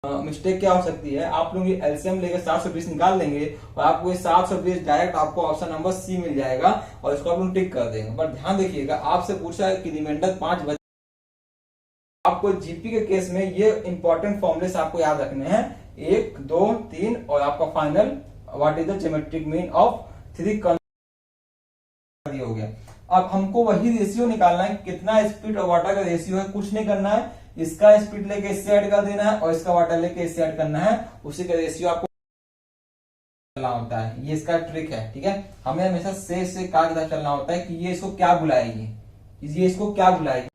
Mistake क्या हो सकती है, आप लोग ये एलसीएम लेकर 720 निकाल देंगे और आपको ये 720 डायरेक्ट आपको ऑप्शन नंबर सी मिल जाएगा और इसको आप लोग टिक कर देंगे। पर ध्यान देखिएगा, आपसे पूछा है कि रिमाइंडर 5 बचे। आपको जीपी के केस में ये इंपॉर्टेंट फॉर्मूले आपको याद रखने हैं, 1 2 3 और आपका final what is the geometric mean of 3 हो गया। अब हमको वही रेशियो निकालना है, कितना स्पीड और वाटर का रेशियो है, कुछ नहीं करना है, इसका स्पीड लेके इससे ऐड कर देना है और इसका वाटर लेके इससे ऐड करना है, उसी का रेशियो आपको चलना होता है। ये इसका ट्रिक है, ठीक है। हमें हमेशा से का चलना होता है कि ये इसको क्या बुलाएगी, ये इसको क्या बुलाएगी।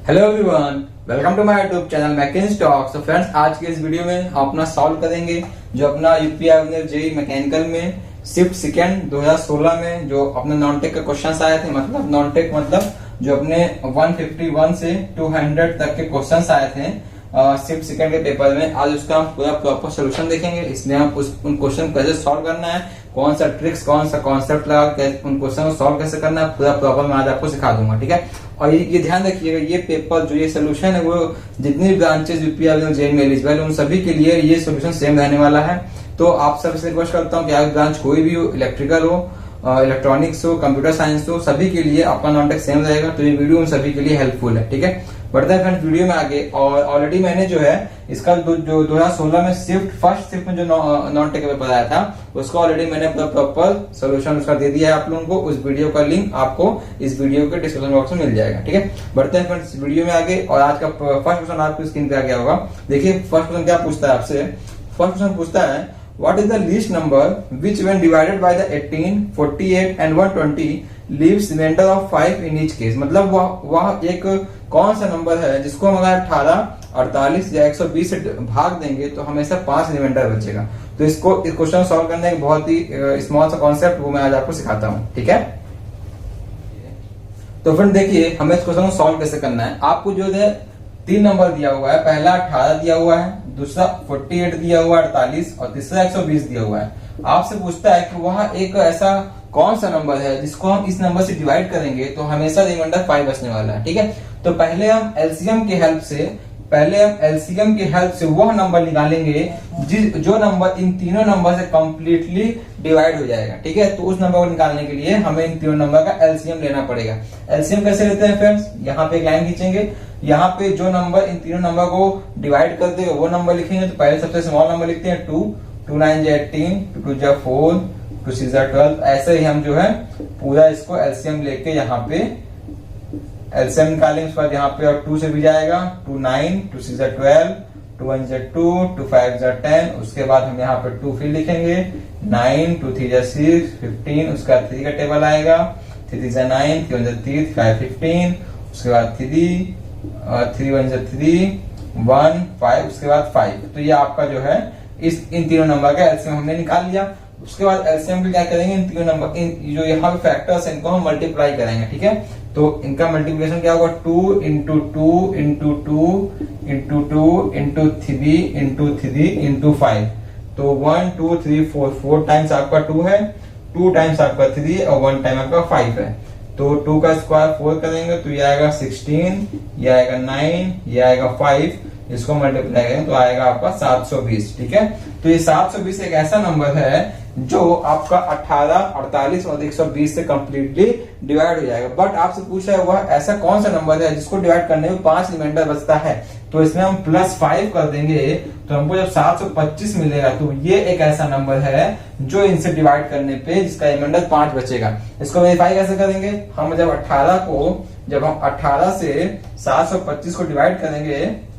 Hello everyone, welcome to my YouTube channel mechanics talks. तो फ्रेंड्स, आज के इस वीडियो में हम अपना सॉल्व करेंगे जो अपना यूपीआई जेईई मैकेनिकल में शिफ्ट सेकेंड 2016 में जो अपने नॉन टेक के क्वेश्चंस आए थे, मतलब नॉन टेक मतलब जो अपने 151 से 200 तक के क्वेश्चंस आए थे शिफ्ट सेकेंड के पेपर में। आज उसका हम पूरा प्रॉपर सोल्यूशन देखेंगे, इसलिए हम उन क्वेश्चन कैसे सॉल्व करना है, कौन सा ट्रिक्स, कौन सा कॉन्सेप्ट लगा उन क्वेश्चन को सॉल्व कैसे करना है, पूरा प्रॉपर मैं आज आपको सिखा दूंगा, ठीक है। और ये ध्यान रखिएगा, ये पेपर जो ये सोल्यूशन है वो जितनी ब्रांचेस यूपीआई जेईई में एलिजिबल उन सभी के लिए ये सोल्यूशन सेम रहने वाला है। तो आप सबसे रिक्वेस्ट करता हूँ कि आप ब्रांच कोई भी हो, इलेक्ट्रिकल हो, इलेक्ट्रॉनिक्स हो, कंप्यूटर साइंस हो, सभी के लिए आपका नॉन टेक सेम रहेगा। तो ये वीडियो उन सभी के लिए हेल्पफुल है, ठीक है। बढ़ते हैं फ्रेंड्स वीडियो में आगे। और ऑलरेडी मैंने जो है इसका जो 2016 में फर्स्ट शिफ्ट में जो नॉन टेक पेपर आया था उसका ऑलरेडी मैंने प्रॉपर सोल्यूशन उसका दे दिया है आप लोगों को। उस वीडियो का लिंक आपको इस वीडियो के डिस्क्रिप्शन बॉक्स में मिल जाएगा, ठीक है। बढ़ते हैं फ्रेंड्स वीडियो में आगे। और आज का फर्स्ट क्वेश्चन आपकी स्क्रीन पे आ गया होगा। देखिए फर्स्ट क्वेश्चन क्या पूछता है आपसे। फर्स्ट क्वेश्चन पूछता है What is the least number which when divided by the 18, 48 and 120 leaves remainder of 5 in each case। मतलब वह एक कौन सा नंबर है जिसको हम अगर 18, 48 या 120 से भाग देंगे तो हमेशा 5 रिमाइंडर बचेगा। तो इसको इस क्वेश्चन सॉल्व करने का बहुत ही स्मॉल सा कॉन्सेप्ट वो मैं आज आपको सिखाता हूँ, ठीक है। तो फ्रेंड देखिए हमें इस क्वेश्चन को सॉल्व कैसे करना है। आपको जो है 3 नंबर दिया हुआ है, पहला 18 दिया हुआ है, दूसरा 48 दिया हुआ है 48 और तीसरा 120 दिया हुआ है। आपसे पूछता है कि वह एक ऐसा कौन सा नंबर है जिसको हम इस नंबर से डिवाइड करेंगे तो हमेशा रिमाइंडर 5 बचने वाला है, ठीक है। तो पहले हम एलसीएम की हेल्प से वह नंबर निकालेंगे जो नंबर इन तीनों नंबर से कंप्लीटली डिवाइड हो जाएगा, ठीक है। तो उस नंबर को निकालने के लिए हमें इन तीनों नंबर का एलसीएम लेना पड़ेगा। एलसीएम कैसे लेते हैं फ्रेंड्स, यहाँ पे एक लाइन खींचेंगे, यहाँ पे जो नंबर इन तीनों नंबर को डिवाइड कर देगा वो नंबर लिखेंगे। तो पहले सबसे स्मॉल नंबर लिखते हैं 2, 2 9 18, 2 2 4, 2 6 12। ऐसे ही हम जो है पूरा इसको एलसीएम लेके यहाँ पे एलसीएम निकालेंगे। उसके बाद यहाँ पे और 2 से भी जाएगा, 2 9, 2 6 12, 2 1 2, 2 5 10। उसके बाद हम यहाँ पे 2 फिर लिखेंगे, 9, 2 3 6 15। उसके बाद 3 का टेबल आएगा, 3 3 9, 3 1 3, 5 15। उसके बाद 3 3 1 3 1 5। उसके बाद 5। तो ये आपका जो है इन तीनों नंबर का एलसीएम हमने निकाल लिया। उसके बाद एलसीएम भी क्या करेंगे, इन तीनों नंबर जो यहाँ पे फैक्टर्स है इनको हम मल्टीप्लाई करेंगे, ठीक है। तो इनका मल्टीप्लिकेशन क्या होगा, 2 into 2 into 2 into 2 into 3 into 3 into 5। तो 1 2 3 4 टाइम्स आपका 2 है, 2 टाइम्स आपका 3 और 1 टाइम आपका 5 है। तो 2 का स्क्वायर 4 करेंगे तो ये आएगा 16, ये आएगा 9, ये आएगा 5। इसको मल्टीप्लाई करेंगे तो आएगा आपका 720, ठीक है। तो ये 720 एक ऐसा नंबर है जो आपका 18, 48 और 120 से कंप्लीटली डिवाइड हो जाएगा। बट आपसे पूछा है वह ऐसा कौन सा नंबर है जिसको डिवाइड करने में 5 रिमाइंडर बचता है। तो इसमें हम +5 कर देंगे तो हमको जब 725 मिलेगा तो ये एक ऐसा नंबर है जो इनसे डिवाइड करने पे जिसका रिमाइंडर 5 बचेगा। इसको वेरीफाई कैसे करेंगे, हम जब 18 से 725 को डिवाइड करेंगे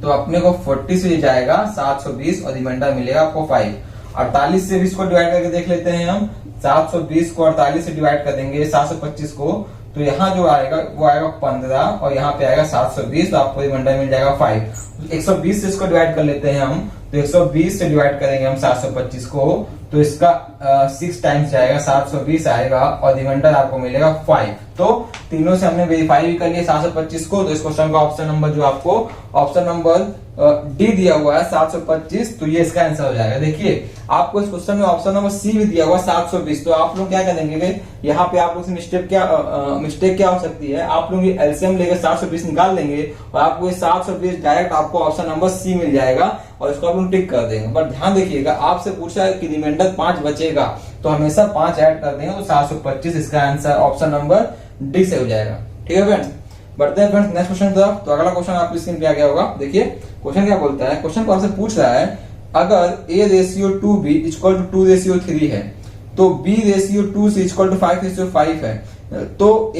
तो अपने को 40 से जाएगा 720 और रिमाइंडर मिलेगा आपको 5। 48 से भी इसको डिवाइड करके देख लेते हैं हम। 720 को 48 से डिवाइड कर देंगे 725 को, तो यहाँ जो आएगा वो आएगा 15 और यहाँ पे आएगा 720। तो आपको रिमाइंडर मिल जाएगा 5। 120 से इसको डिवाइड कर लेते हैं हम। तो 120 से डिवाइड करेंगे हम 725 को तो इसका 6 टाइम्स जाएगा, 720 आएगा और रिमाइंडर आपको मिलेगा 5। तो तीनों से हमने वेरीफाई भी कर लिया 725 को। तो इस क्वेश्चन का ऑप्शन नंबर जो आपको ऑप्शन नंबर डी दिया हुआ है 725, तो ये इसका आंसर हो जाएगा। देखिए आपको इस क्वेश्चन में ऑप्शन नंबर सी भी दिया हुआ 720, तो आप लोग क्या करेंगे, यहाँ पे आप लोग से मिस्टेक क्या हो सकती है, आप लोग एलसीएम लेकर 720 निकाल देंगे और आपको 720 डायरेक्ट आपको ऑप्शन नंबर सी मिल जाएगा और इसको आप लोग टिक कर देंगे। बट ध्यान देखिएगा, आपसे पूछा है कि रिमाइंडर 5 बचेगा, तो हमेशा 5 ऐड कर देंगे, तो 725 इसका आंसर ऑप्शन नंबर डी से हो जाएगा। ठीक है फ्रेंड्स, बढ़ते हैं फ्रेंड्स नेक्स्ट क्वेश्चन तरफ। तो अगला क्वेश्चन आपकी स्क्रीन पे आ गया होगा। देखिए क्वेश्चन क्या बोलता है, क्वेश्चन को आपसे पूछ रहा है अगर a ratio 2b equal to 2 ratio 3 है, तो b ratio 2c equal to 5 ratio 5 है, तो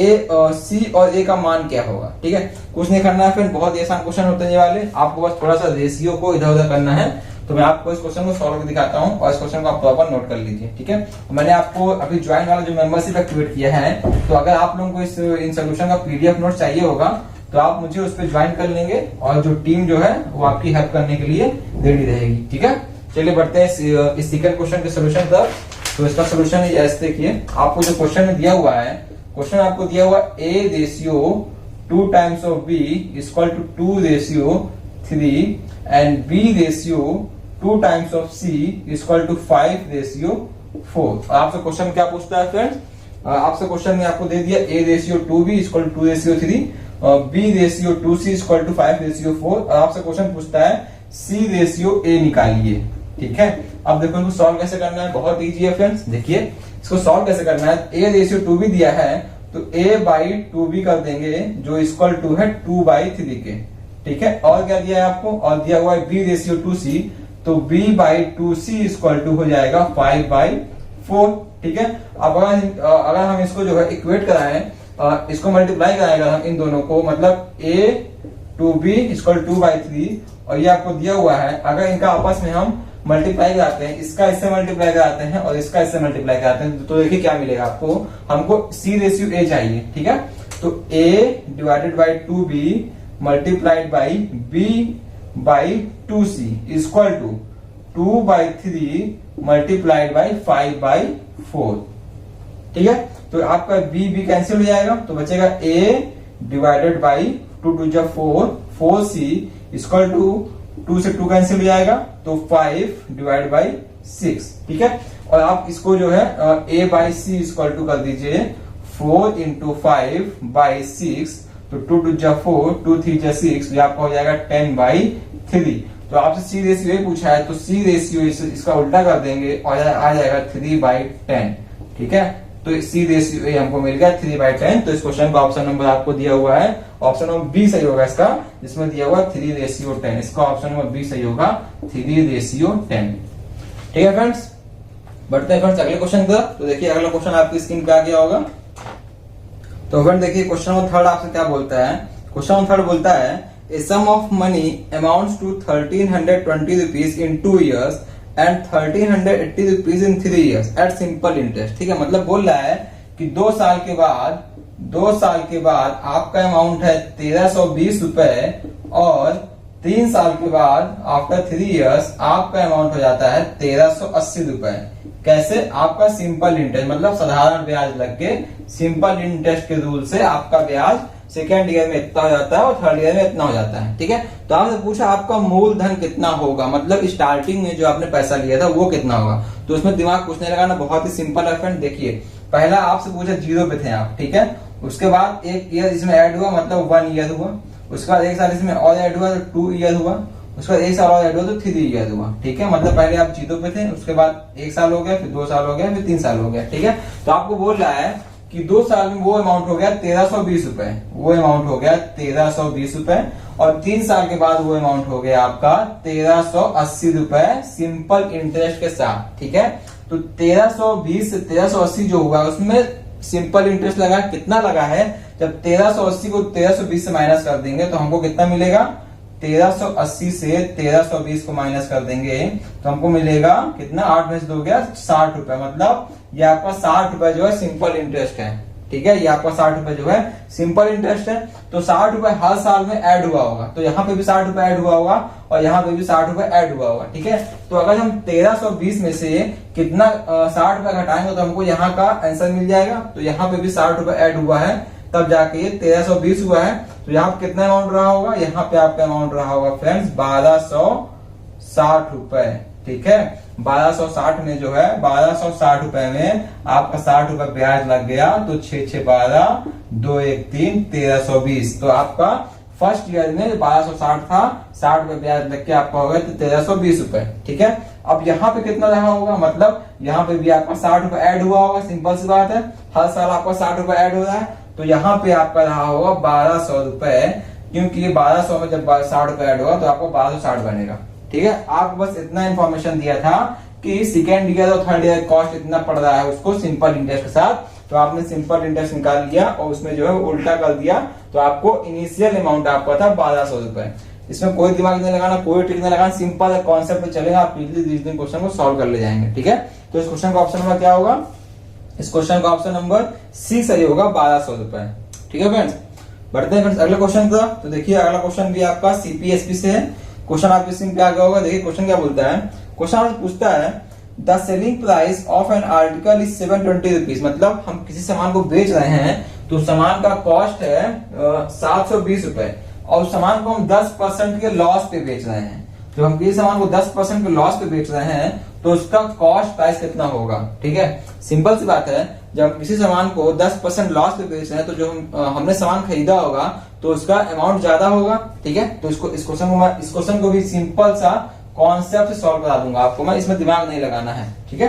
c और a का मान क्या होगा। ठीक है, कुछ नहीं करना है फ्रेंड, बहुत ही आसान क्वेश्चन होते हैं ये वाले, आपको बस थोड़ा सा रेशियो को इधर उधर करना है। तो मैं आपको इस क्वेश्चन को सॉल्व करके दिखाता हूं और इस क्वेश्चन को आप प्रॉपर नोट कर लीजिए। ठीक है, मैंने आपको अभी ज्वाइन वाला जो मेंबरशिप एक्टिवेट किया है, तो अगर आप लोगों को इन सोल्यूशन का पीडीएफ नोट चाहिए होगा तो आप मुझे उस पर ज्वाइन कर लेंगे और जो टीम जो है वो आपकी हेल्प करने के लिए रेडी रहेगी। ठीक है, चलिए बढ़ते हैं इस सेकंड क्वेश्चन के सोल्यूशन तक। तो इसका सोल्यूशन ऐसे देखिए, आपको जो क्वेश्चन में दिया हुआ है, क्वेश्चन आपको दिया हुआ a ratio 2 times of b equal to 2 ratio 3 and b ratio 2 times of c equal to 5 ratio 4। आपसे क्वेश्चन क्या पूछता है फ्रेंड्स, आपसे क्वेश्चन में आपको दे दिया a ratio 2b equal to 2 ratio 3, b ratio 2c equal to 5 ratio 4, और आपसे क्वेश्चन पूछता है c रेशियो a निकालिए। ठीक है, अब देखो इसको सॉल्व कैसे करना है, बहुत इजी है फ्रेंड्स। देखिए इसको सॉल्व कैसे करना है, a रेशियो 2b दिया है तो a बाई 2b कर देंगे जो इक्वल टू है 2 बाई 3 के। ठीक है, और क्या दिया है आपको, और दिया हुआ है b रेशियो 2c, तो b by 2c equal to हो जाएगा 5 बाई 4। ठीक है, अब अगर हम इसको जो है इक्वेट कराएं, इसको मल्टीप्लाई कराएगा हम इन दोनों को, मतलब a 2b इक्वल 2 बाई 3, और ये आपको दिया हुआ है, अगर इनका आपस में हम मल्टीप्लाई कराते हैं, इसका इससे मल्टीप्लाई कराते हैं और इसका इससे मल्टीप्लाई कराते हैं, तो देखिए क्या मिलेगा आपको, हमको c रेशियो a चाहिए। ठीक है, तो a divided by 2b multiplied by b by 2c equal to 2 by 3 multiplied by 5 by 4। ठीक है, तो आपका b कैंसिल हो जाएगा, तो बचेगा a divided by 2 2 4 4c equal to 2 से 2 कैंसिल हो जाएगा, तो 5 डिवाइड बाई 6। ठीक है, और आप इसको जो है a by c equal to कर दीजिए 4 इंटू 5 बाई 6, तो 2 2 4 2 3 6, ये आपका हो जाएगा 10 बाई 3। तो आपसे सी रेशियो पूछा है, तो सी रेशियो इसका उल्टा कर देंगे और आ जाएगा 3 बाई 10। ठीक है, तो सी रेशियो हमको मिल गया 3 बाई 10। तो इस क्वेश्चन का ऑप्शन नंबर आपको दिया हुआ है, ऑप्शन नंबर बी सही होगा इसका, जिसमें दिया हुआ 3 रेशियो 10, इसका ऑप्शन नंबर बी सही होगा 3 रेशियो 10। ठीक है फ्रेंड्स, बढ़ते हैं फ्रेंड्स अगले क्वेश्चन की। तो देखिए अगला क्वेश्चन आपकी स्क्रीन पे आ गया होगा। तो फ्रेंड देखिए क्वेश्चन नंबर थर्ड आपसे क्या बोलता है, क्वेश्चन नंबर थर्ड बोलता है a sum of money amounts to 1320 rupees in 2 years and 1380 rupees in 3 years at simple interest। ठीक है, मतलब बोल रहा है कि 2 साल के बाद आपका अमाउंट है 1320 रुपए और 3 साल के बाद आफ्टर 3 इयर्स आपका अमाउंट हो जाता है 1380 रुपए। कैसे, आपका सिंपल इंटरेस्ट मतलब साधारण ब्याज लग के सिंपल इंटरेस्ट के रूल से आपका ब्याज सेकेंड ईयर में इतना हो जाता है और थर्ड ईयर में इतना हो जाता है। ठीक है, तो आपसे पूछा आपका मूलधन कितना होगा, मतलब स्टार्टिंग में जो आपने पैसा लिया था वो कितना होगा। तो उसमें दिमाग कुछ नहीं लगाना, बहुत ही सिंपल है फ्रेंड। देखिए पहला आपसे पूछा 0 पे थे आप, ठीक है, उसके बाद 1 ईयर इसमें ऐड हुआ मतलब 1 ईयर हुआ, उसके बाद 1 साल इसमें और ऐड हुआ तो 2 ईयर हुआ, उसके बाद 1 साल और ऐड हुआ तो 3 ईयर हुआ। ठीक है, मतलब पहले आप 0 पे थे, उसके बाद 1 साल हो गया, फिर 2 साल हो गया, फिर 3 साल हो गया। ठीक है, तो आपको बोल रहा है कि 2 साल में वो अमाउंट हो गया 1320 रुपए, वो अमाउंट हो गया 1320 रुपए, और 3 साल के बाद वो अमाउंट हो गया आपका 1380 रुपए सिंपल इंटरेस्ट के साथ। ठीक है, तो 1320 से 1380 जो हुआ उसमें सिंपल इंटरेस्ट लगा, कितना लगा है, जब 1380 को 1320 से माइनस कर देंगे तो हमको कितना मिलेगा, 1380 से 1320 को माइनस कर देंगे तो हमको मिलेगा कितना, 8 में से 2 गया 60 रुपए, मतलब ये आपका 60 रुपए जो है सिंपल इंटरेस्ट है। ठीक है, ये आपका 60 रुपए जो है सिंपल इंटरेस्ट है। तो 60 रुपए हर साल में ऐड हुआ होगा, तो यहाँ पे भी 60 रुपए ऐड हुआ होगा और यहाँ पे भी 60 रुपए ऐड हुआ होगा। ठीक है, तो अगर हम 1320 में से कितना 60 रुपए घटाएंगे तो हमको यहाँ का आंसर मिल जाएगा। तो यहाँ पे भी 60 रुपए ऐड हुआ है, तब जाके ये 1320 हुआ है। तो यहाँ पे कितना अमाउंट रहा होगा, यहाँ पे आपका अमाउंट रहा होगा फ्रेंड्स 1260 रुपए। ठीक है, 1260 में जो है 1260 रुपए में आपका 60 रुपए ब्याज लग गया, तो 6 6 12 2 1 3 1320। तो आपका फर्स्ट ईयर में 1260 था, 60 रुपए ब्याज लग के आपका हो गया तो 1320 रुपए। ठीक है, अब यहाँ पे कितना रहा होगा, मतलब यहाँ पे भी आपका 60 रुपए ऐड हुआ होगा, सिंपल सी बात है, हर साल आपका 60 रुपए ऐड हो रहा है। तो यहाँ पे आपका रहा होगा 1200 रुपए, क्योंकि ये 1200 में जब 60 रुपए ऐड होगा तो आपको 1260 बनेगा। ठीक है, आपको बस इतना इन्फॉर्मेशन दिया था कि सेकेंड ईयर और थर्ड ईयर कॉस्ट इतना पड़ रहा है उसको सिंपल इंटरेस्ट के साथ। तो आपने सिंपल इंटरेस्ट निकाल लिया और उसमें जो है उल्टा कर दिया, तो आपको इनिशियल अमाउंट आपका था 1200 रुपए। इसमें कोई दिमाग नहीं लगाना, कोई ट्रिक नहीं लगाना, सिंपल कॉन्सेप्ट पे चलेगा, आप इजीली रीजनिंग क्वेश्चन को सॉल्व कर ले जाएंगे। ठीक है, तो इस क्वेश्चन का ऑप्शन नंबर क्या होगा, इस क्वेश्चन का ऑप्शन नंबर सी सही होगा, 1200 रुपए। ठीक है फ्रेंड्स, बढ़ते हैं फ्रेंड्स अगले क्वेश्चन का। तो देखिए अगला क्वेश्चन भी आपका सीपीएसपी से है। क्वेश्चन आपके स्क्रीन पे आ गया होगा। देखिए क्वेश्चन क्या बोलता है, क्वेश्चन पूछता है the selling price of an article is 720 rupees. मतलब हम किसी सामान को बेच रहे हैं तो सामान का कॉस्ट है 720 रुपए और उस सामान को हम 10% के लॉस पे बेच रहे हैं। तो हम किसी सामान को 10% के लॉस पे बेच रहे हैं तो उसका कॉस्ट प्राइस कितना होगा। ठीक है, सिंपल सी बात है, जब किसी सामान को 10% लॉस पे बेच रहे हैं तो जो हमने सामान खरीदा होगा तो उसका अमाउंट ज्यादा होगा। ठीक है, तो इस क्वेश्चन को भी सिंपल सा कॉन्सेप्ट से सॉल्व करा दूंगा आपको मैं, इसमें दिमाग नहीं लगाना है। ठीक है,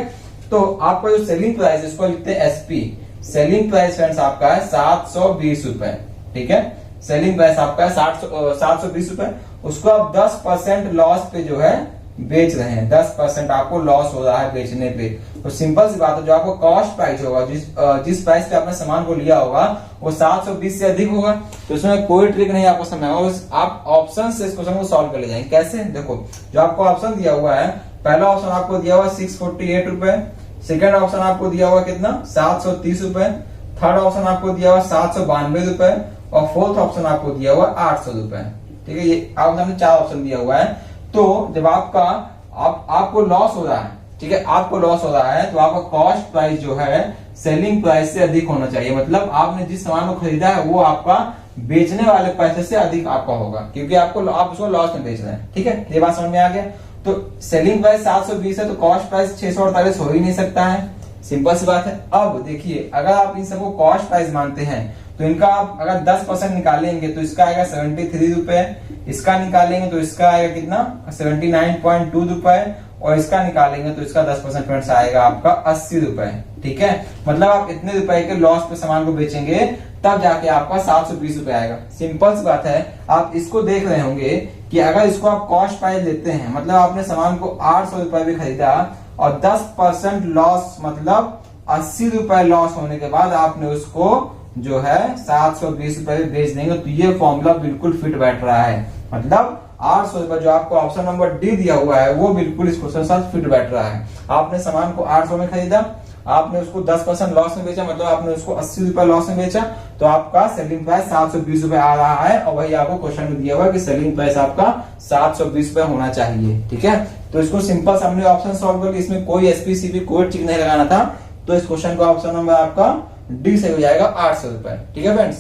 तो आपका जो सेलिंग प्राइस है इसको लिखते हैं एसपी। सेलिंग प्राइस फ्रेंड्स आपका है 720 रुपए। ठीक है, सेलिंग प्राइस आपका है 720 रुपए, उसको आप 10% लॉस पे जो है बेच रहे हैं, 10% आपको लॉस हो रहा है बेचने पे। तो सिंपल सी बात है, जो आपको कॉस्ट प्राइस होगा, जिस प्राइस पे आपने सामान को लिया होगा वो 720 से अधिक होगा। तो इसमें कोई ट्रिक नहीं आपको समझाऊंगा, आप ऑप्शन से इस क्वेश्चन को सॉल्व कर ले जाएंगे। कैसे, देखो जो आपको ऑप्शन दिया हुआ है, पहला ऑप्शन आपको दिया हुआ 648 रुपए, सेकेंड ऑप्शन आपको दिया हुआ कितना 730 रुपए, थर्ड ऑप्शन आपको दिया हुआ 792 रुपए और फोर्थ ऑप्शन आपको दिया हुआ 800 रुपए। ठीक है, ये आपके सामने 4 ऑप्शन दिया हुआ है। तो जब आपको लॉस हो रहा है, ठीक है, आपको लॉस हो रहा है तो आपका कॉस्ट प्राइस जो है सेलिंग प्राइस से अधिक होना चाहिए। मतलब आपने जिस सामान को खरीदा है वो आपका बेचने वाले पैसे से अधिक आपका होगा, क्योंकि आप उसको लॉस में बेच रहे हैं। ठीक है, ये बात समझ में आ गया। तो सेलिंग प्राइस 720 है तो कॉस्ट प्राइस 648 हो ही नहीं सकता है, सिंपल सी बात है। अब देखिए अगर आप इन सबको कॉस्ट प्राइस मानते हैं तो इनका आप अगर 10% निकालेंगे तो इसका आएगा 73 रुपए, इसका निकालेंगे तो इसका आएगा कितना 79.2 रुपए और इसका निकालेंगे तो इसका 10% फ्रेंड्स आएगा आपका 80 रुपए। ठीक है, मतलब आप इतने रुपए के लॉस पे सामान को बेचेंगे तब जाके आपका 720 रुपए आएगा। सिंपल सी बात है, आप इसको देख रहे होंगे कि अगर इसको आप कॉस्ट प्राइस लेते हैं, मतलब आपने सामान को 800 रुपए भी खरीदा और 10% लॉस मतलब 80 रुपए लॉस होने के बाद आपने उसको जो है 720 रुपए में बेच देंगे, तो ये फॉर्मूला बिल्कुल फिट बैठ रहा है। मतलब 800 रुपए जो आपको ऑप्शन नंबर डी दिया हुआ है वो बिल्कुल इस क्वेश्चन के साथ फिट बैठ रहा है। आपने सामान को 800 में खरीदा, आपने उसको 10% लॉस में बेचा, मतलब आपने उसको 80 रुपए लॉस में बेचा, तो आपका सेलिंग प्राइस 720 रुपए आ रहा है और वही आपको क्वेश्चन में दिया हुआ है कि सेलिंग प्राइस आपका 720 रुपए होना चाहिए। ठीक है, तो इसको सिंपल हमने ऑप्शन सॉल्व करके इसमें कोई एसपीसीबी कोई ट्रिक नहीं लगाना था, तो इस क्वेश्चन का ऑप्शन नंबर आपका डी से हो जाएगा 800 रुपए। ठीक है फ्रेंड्स,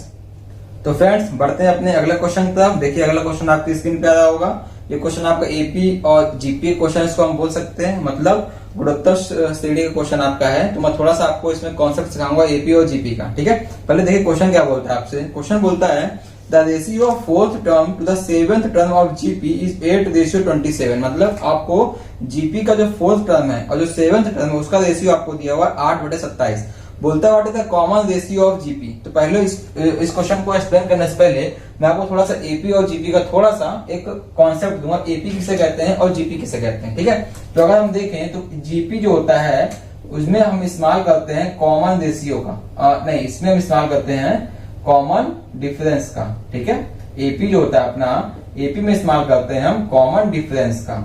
तो फ्रेंड्स बढ़ते हैं अपने अगले क्वेश्चन की तरफ। देखिए अगला क्वेश्चन आपकी स्क्रीन पे आ रहा होगा। ये क्वेश्चन आपका एपी और जीपी क्वेश्चन इसको हम बोल सकते हैं, मतलब गुणोत्तर श्रेणी का क्वेश्चन आपका है। तो मैं थोड़ा सा आपको इसमें कॉन्सेप्ट सिखाऊंगा एपी और जीपी का। ठीक है, पहले देखिए क्वेश्चन क्या बोलता है आपसे। क्वेश्चन बोलता है the ratio of fourth term to the seventh term of GP is 8:27। मतलब आपको जीपी का जो फोर्थ टर्म है और जो सेवेंथ टर्म है उसका रेशियो आपको दिया हुआ है 8/27। बोलता what is the common ratio of GP. तो पहले इस क्वेश्चन को एक्सप्लेन करने से पहले मैं आपको थोड़ा सा एपी और जीपी का थोड़ा सा एक कॉन्सेप्ट दूंगा, एपी किसे कहते हैं और जीपी किसे कहते हैं। ठीक है, तो अगर हम देखें तो जीपी जो होता है उसमें हम इस्तेमाल करते हैं कॉमन रेशियो का, नहीं इसमें हम इस्तेमाल करते हैं कॉमन डिफरेंस का। ठीक है, एपी जो होता है अपना, एपी में इस्तेमाल करते हैं हम कॉमन डिफरेंस का,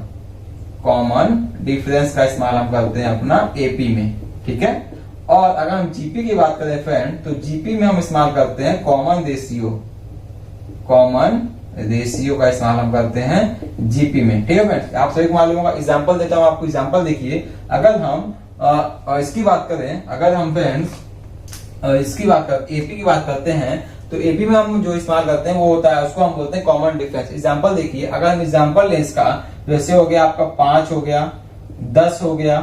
कॉमन डिफरेंस का इस्तेमाल हम करते हैं अपना एपी में। ठीक है, और अगर हम जीपी की बात करें फ्रेंड तो जीपी में हम इस्तेमाल करते हैं कॉमन रेशियो, कॉमन रेशियो का इस्तेमाल हम करते हैं जीपी में। ठीक है फ्रेंड्स, आप सभी को मालूम होगा। एग्जांपल देता हूं आपको, एग्जांपल देखिए। अगर हम इसकी बात करें, अगर हम फ्रेंड्स इसकी बात कर एपी की बात करते हैं, तो एपी में हम जो इस्तेमाल करते हैं वो होता है, उसको हम बोलते हैं कॉमन डिफरेंस। एग्जांपल देखिए, अगर हम एग्जांपल लें इसका, जैसे हो गया आपका 5 हो गया, 10 हो गया,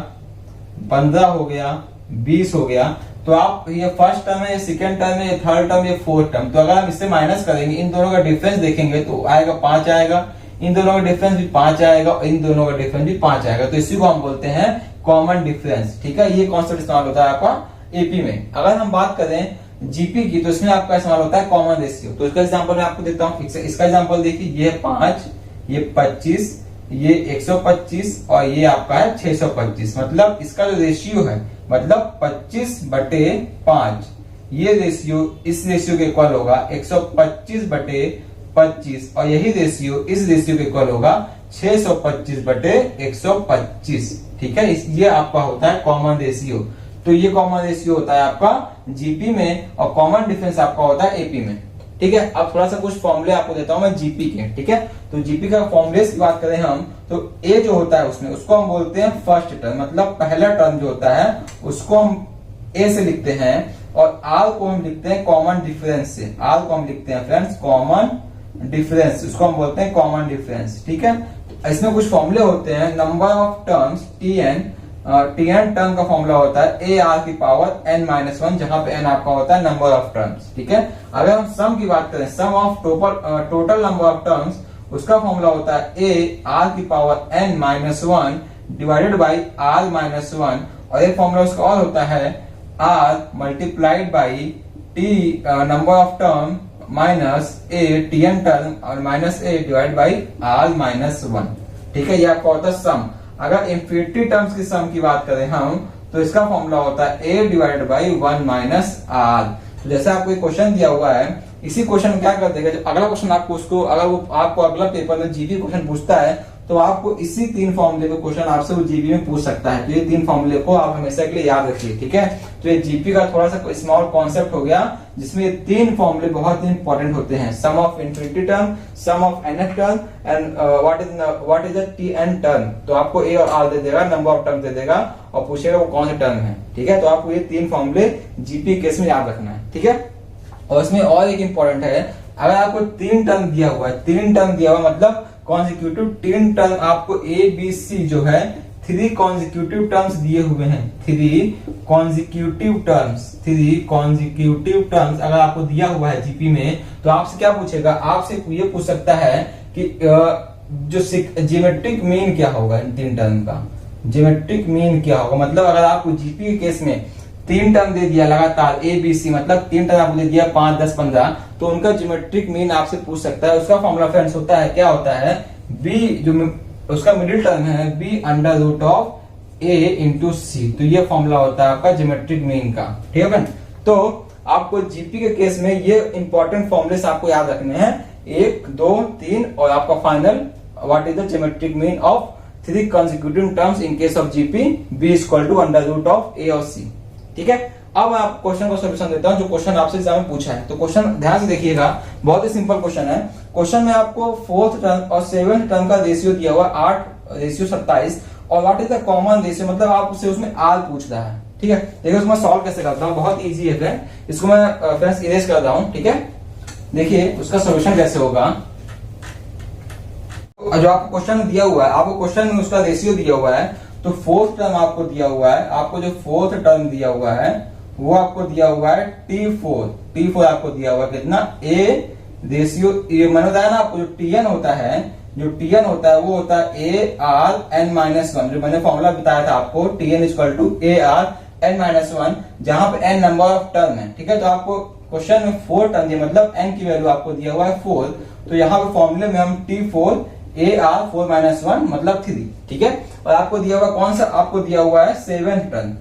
15 हो गया, 20 हो गया, तो आप ये फर्स्ट टर्म है, सेकंड टर्म है, थर्ड टर्म, ये फोर्थ टर्म, तो अगर हम इससे माइनस करेंगे, इन दोनों का डिफरेंस देखेंगे तो आएगा 5 आएगा, इन दोनों का डिफरेंस भी 5 आएगा, और इन दोनों का डिफरेंस भी 5 आएगा, तो इसी को हम बोलते हैं कॉमन डिफरेंस। ठीक है, ये कॉन्सेप्ट इस्तेमाल होता है आपका एपी में। अगर हम बात करें जीपी की, तो इसमें आपका इस्तेमाल होता है कॉमन रेशियो। तो इसका एग्जांपल मैं आपको देता हूँ, इसका एग्जांपल देखिए, ये 5, ये 25, ये 125 और ये आपका है 625, मतलब इसका जो रेशियो है, मतलब 25/5, ये रेशियो इस रेशियो के इक्वल होगा 125/25, और यही रेशियो इस रेशियो के इक्वल होगा 625/125। ठीक है, ये आपका होता है कॉमन रेशियो। तो ये कॉमन रेशियो होता है आपका जीपी में, और कॉमन डिफरेंस आपका होता है एपी में। ठीक है, अब थोड़ा सा कुछ फॉर्मूले आपको देता हूं मैं जीपी के। ठीक है, तो जीपी का फॉर्मूले की बात करें हम, तो ए जो होता है उसमें, उसको हम बोलते हैं फर्स्ट टर्म, मतलब पहला टर्म जो होता है उसको हम ए से लिखते हैं, और आर को हम लिखते हैं कॉमन डिफरेंस से। आर को हम लिखते हैं फ्रेंड्स कॉमन डिफरेंस, उसको हम बोलते हैं कॉमन डिफरेंस। ठीक है, इसमें कुछ फॉर्मूले होते हैं, number of terms TN, TN term का फॉर्मूला होता है ए आर की पावर n-1, जहां पे n आपका होता है नंबर ऑफ टर्म्स। ठीक है, अगर हम सम की बात करें, sum of total number of terms, उसका फॉर्मूला होता है ए आर की power n-1 divided by r-1, और एक फॉर्मूला उसका और होता है r multiplied by t number of term minus a t n term, और minus a divide by r-1। ठीक है, ये आपका होता है सम। अगर इंफिनिटी टर्म्स की सम की बात करें हम, तो इसका फॉर्मूला होता है a divided by 1 minus r। तो जैसे आपको एक क्वेश्चन दिया हुआ है, इसी क्वेश्चन में क्या करते हैं, अगला क्वेश्चन आपको उसको, अगर वो आपको अगला पेपर में जीबी क्वेश्चन पूछता है, तो आपको इसी 3 फॉर्मूले को क्वेश्चन आपसे वो जीबी में पूछ सकता है। तो ये 3 फॉर्मूले को आप हमेशा के लिए याद रखिए। ठीक है, तो ये जीपी का थोड़ा सा स्मॉल कॉन्सेप्ट हो गया, जिसमें ये 3 फॉर्मूले बहुत ही इंपॉर्टेंट होते हैं, sum of infinity term, sum of nth term, and what is the t n term. तो आपको ए और आर दे देगा, नंबर ऑफ टर्म दे देगा, और पूछेगा वो कौन से टर्म है। ठीक है, तो आपको ये 3 फॉर्मूले जीपी केस में याद रखना है। ठीक है, और इसमें और एक इंपॉर्टेंट है, अगर आपको 3 टर्म दिया हुआ है, 3 टर्म दिया हुआ मतलब कॉन्जिक्यूटिव 3 टर्म, आपको ए बी सी जो है 3 कॉन्जिक्यूटिव टर्म्स दिए हुए हैं, 3 कॉन्जिक्यूटिव टर्म्स अगर आपको दिया हुआ है जीपी में, तो आपसे क्या पूछेगा, आपसे ये पूछ सकता है कि जो ज्योमेट्रिक मीन क्या होगा इन 3 टर्म का, ज्योमेट्रिक मीन क्या होगा। मतलब अगर आपको जीपी के केस में 3 टर्म दे दिया लगातार ए बी सी, मतलब 3 टर्म आपको दे दिया 5, 10, 15, तो उनका ज्योमेट्रिक मीन आपसे पूछ सकता है। उसका फॉर्मूला फ्रेंड्स होता है, क्या होता है, बी जो उसका मिडिल टर्म है, b under root of a into c. तो ये फॉर्मूला होता है आपका ज्योमेट्रिक मीन का। ठीक है, तो आपको जीपी के केस में ये इंपॉर्टेंट फॉर्मूले आपको याद रखने हैं, 1, 2, 3, और आपका final what is the geometric mean of 3 consecutive terms in case of GP, b equal to under root of a और सी। ठीक है, अब आप क्वेश्चन को सोल्यूशन देता हूं, जो क्वेश्चन आपसे एग्जाम में पूछा है। तो क्वेश्चन ध्यान से देखिएगा, बहुत ही सिंपल क्वेश्चन है। क्वेश्चन में आपको 4th टर्म और 7th टर्म का रेशियो दिया हुआ 8 रेशियो 27, और what is the common ratio, मतलब आपसे उसमें आर पूछ रहा है। ठीक है, देखिए उसमें सॉल्व कैसे करता हूं, बहुत इजी है फ्रेंड। इसको मैं फ्रेंड्स इरेज कर रहा हूं। ठीक है, देखिए उसका सोल्यूशन कैसे होगा। जो आपको क्वेश्चन दिया हुआ है, आपको क्वेश्चन में उसका रेशियो दिया हुआ है, तो 4th टर्म आपको दिया हुआ है, आपको जो 4th टर्म दिया हुआ है वो आपको दिया हुआ है T4 आपको दिया हुआ है कितना, ए रेशियो, ये मैंने बताया ना आपको, जो टीएन होता है, वो होता है ए आर n-1, जो मैंने फॉर्मूला बताया था आपको, T n equal to a r n-1, जहां पे n नंबर ऑफ टर्म है। ठीक है, तो आपको क्वेश्चन में 4 टर्म दिया, मतलब n की वैल्यू आपको दिया हुआ है 4, तो यहाँ पे फॉर्मूले में हम T4 ए आर 4-1 मतलब 3। ठीक है, और आपको दिया हुआ कौन सा, आपको दिया हुआ है 7th टर्म।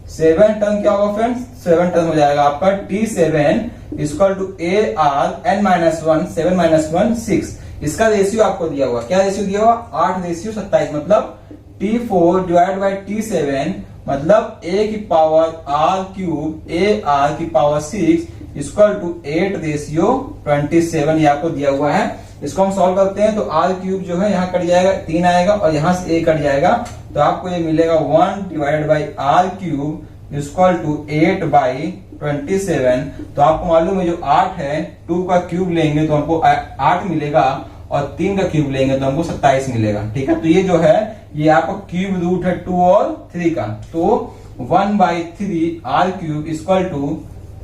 7th टर्म क्या होगा फ्रेंड्स, 7th टर्म हो जाएगा आपका T7 equal to a r n-1, 7-1 6। इसका रेशियो आपको दिया हुआ, क्या रेशियो दिया हुआ, 8 रेशियो 27, मतलब T4 डिवाइड बाई T7, मतलब a की पावर r क्यूब ए आर की पावर 6 इक्वल टू 8 रेशियो 27, ये आपको दिया हुआ है। इसको हम सॉल्व करते हैं, तो r क्यूब जो है यहाँ कट जाएगा, 3 आएगा, और यहाँ से a कट जाएगा, तो आपको ये मिलेगा 1 divided by r cube equal to 8/27। तो आपको मालूम है जो 8 है 2 का क्यूब लेंगे तो हमको 8 मिलेगा और 3 का क्यूब लेंगे तो हमको 27 मिलेगा। ठीक है, तो ये जो है ये आपका क्यूब रूट है 2 और 3 का। तो 1/3 r cube equal to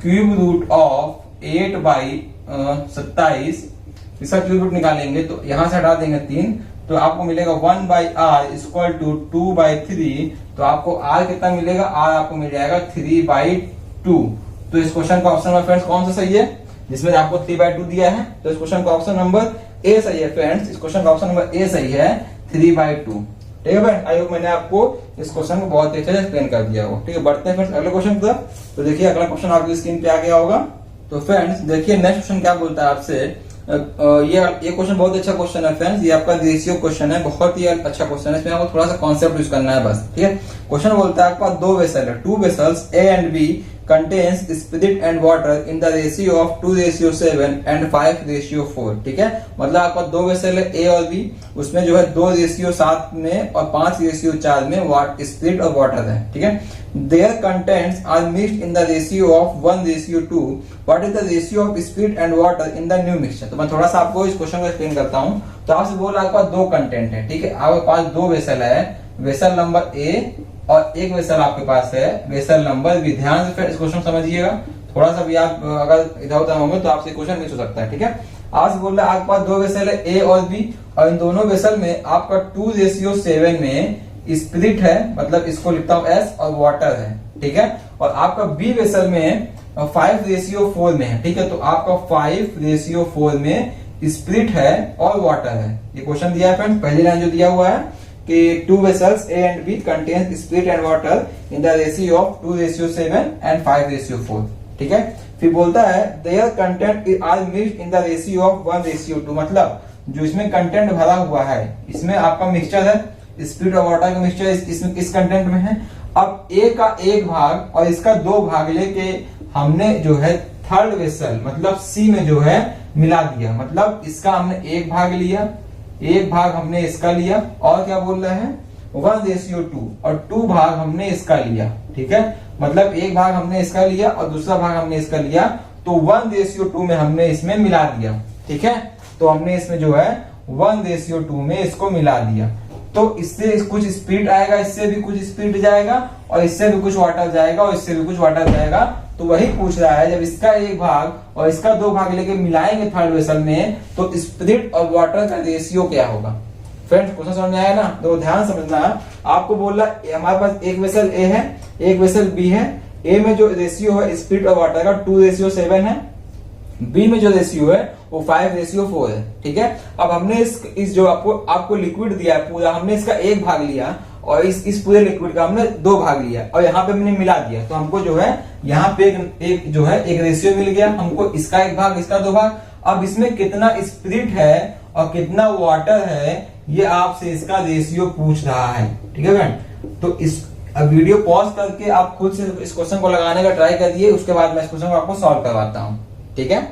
cube root of 8/27। इसका क्यूब रूट निकालेंगे तो यहां से हटा देंगे 3, तो आपको मिलेगा 1/r इक्वल टू 2/3। तो आपको r कितना मिलेगा, r आपको मिल जाएगा 3/2। तो इस क्वेश्चन का ऑप्शन नंबर फ्रेंड्स कौन सा सही है, जिसमें आपको 3/2 दिया है। तो इस क्वेश्चन का ऑप्शन नंबर ए सही है फ्रेंड्स। इस क्वेश्चन का ऑप्शन नंबर ए सही है, 3/2। ठीक है फ्रेंड्स, आई होप मैंने आपको इस क्वेश्चन को बहुत अच्छे से एक्सप्लेन कर दिया हो। ठीक है, बढ़ते हैं फ्रेंड्स अगले क्वेश्चन की तरफ। तो देखिए अगला क्वेश्चन आपकी स्क्रीन पे आ गया होगा। तो फ्रेंड्स देखिए नेक्स्ट क्वेश्चन क्या बोलता है आपसे। ये क्वेश्चन बहुत अच्छा क्वेश्चन है फ्रेंड्स, ये आपका रेशियो क्वेश्चन है, बहुत ही अच्छा क्वेश्चन है। इसमें आपको थोड़ा सा कॉन्सेप्ट यूज करना है बस। ठीक है, क्वेश्चन बोलता है आपका 2 वेसल है, 2 vessels A and B contains spirit and water in the ratio of 2:7 and 5:4। ठीक है, मतलब आपका 2 वेसल है ए और बी, उसमें जो है 2:7 में और 5:4 में स्पिरिट और वाटर है। ठीक है, their contents are mixed in the ratio of 1:2। what is the ratio of spirit and water in the new mixture। तो मैं थोड़ा सा आपको इस क्वेश्चन को एक्सप्लेन करता हूँ। तो आपसे बोला आपके पास 2 कंटेंट है। ठीक है, आपके पास 2 वेसल है, वेसल नंबर ए और एक वेसल आपके पास है वेसल नंबर बी। ध्यान से इस क्वेश्चन समझिएगा, थोड़ा सा भी आप अगर इधर उधर होंगे तो आपसे क्वेश्चन मिस हो सकता है। ठीक है, आज बोल रहा है आपके पास 2 वेसल है ए और बी, और इन दोनों वेसल में आपका 2:7 में स्पिरिट है, मतलब इसको लिखता हूं एस, और वाटर है। ठीक है, और आपका बी वेसल में 5:4 में है। ठीक है, तो आपका 5:4 में स्पिरिट है और वाटर है। ये क्वेश्चन दिया है फ्रेंड्स, पहली लाइन जो दिया हुआ है कि 2 vessels A and B contains spirit and water in the ratio of 2:7 and 5:4। ठीक है, फिर बोलता है their content are mixed in the ratio of 1:2। मतलब जो इसमें कंटेंट भरा हुआ है, इसमें आपका मिक्सचर है, स्पिरिट और वाटर का मिक्सचर इस कंटेंट में है। अब A का 1 भाग और इसका 2 भाग लेके हमने जो है थर्ड वेसल मतलब C में जो है मिला दिया। मतलब इसका हमने 1 भाग लिया, 1 भाग हमने इसका लिया, और क्या बोल रहे हैं 1:2, और 2 भाग हमने इसका लिया। ठीक है, मतलब 1 भाग हमने इसका लिया और दूसरा भाग हमने इसका लिया, तो 1:2 में हमने इसमें मिला दिया। ठीक है, तो हमने इसमें जो है 1:2 में इसको मिला दिया। तो इससे कुछ स्पिरिट आएगा, इससे भी कुछ स्पिरिट जाएगा, और इससे भी कुछ वाटर जाएगा, और इससे भी कुछ वाटर जाएगा। तो वही पूछ रहा है, जब इसका 1 भाग और इसका 2 भाग लेके मिलाएंगे थर्ड वेसल में, तो स्पिरिट और वाटर का रेशियो क्या होगा। फ्रेंड्स क्वेश्चन समझ में आया ना, तो ध्यान समझना। आपको बोला हमारे पास एक वेसल ए है, एक वेसल बी है। ए में जो रेशियो है स्पिरिट और वाटर का 2:7 है, बी में जो रेशियो है वो 5:4 है। ठीक है, अब हमने इस जो आपको लिक्विड दिया है पूरा, हमने इसका 1 भाग लिया और इस पूरे लिक्विड का हमने 2 भाग लिया, और यहाँ पे हमने मिला दिया। तो हमको जो है यहाँ पे एक जो है एक रेशियो मिल गया हमको, इसका 1 भाग इसका 2 भाग। अब इसमें कितना स्पिरिट है और कितना वाटर है, ये आपसे इसका रेशियो पूछ रहा है। ठीक है फ्रेंड, तो इस वीडियो पॉज करके आप खुद से इस क्वेश्चन को लगाने का ट्राई करिए, उसके बाद मैं इस क्वेश्चन को आपको सॉल्व करवाता हूँ। ठीक है,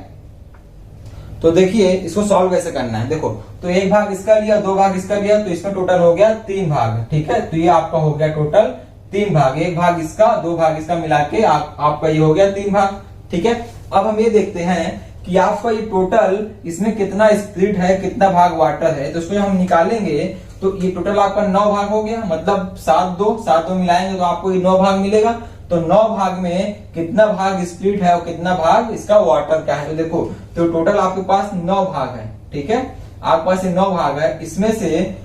तो देखिए इसको सॉल्व कैसे करना है। देखो, तो 1 भाग इसका लिया, 2 भाग इसका लिया, तो इसका टोटल हो गया 3 भाग। ठीक है, तो ये आपका हो गया टोटल 3 भाग, 1 भाग इसका 2 भाग इसका मिला के आपका ये हो गया 3 भाग। ठीक है, अब हम ये देखते हैं कि आपका ये टोटल इसमें कितना स्पिरिट है, कितना भाग वाटर है। तो इसको हम निकालेंगे तो ये टोटल आपका 9 भाग हो गया, मतलब 7 मिलाएंगे तो आपको ये 9 भाग मिलेगा। तो 9 भाग में कितना भाग स्पिरिट है और कितना भाग इसका वाटर का है। तो देखो, तो टोटल आपके पास 9 भाग है। ठीक है, आपके पास 9 भाग है, इसमें से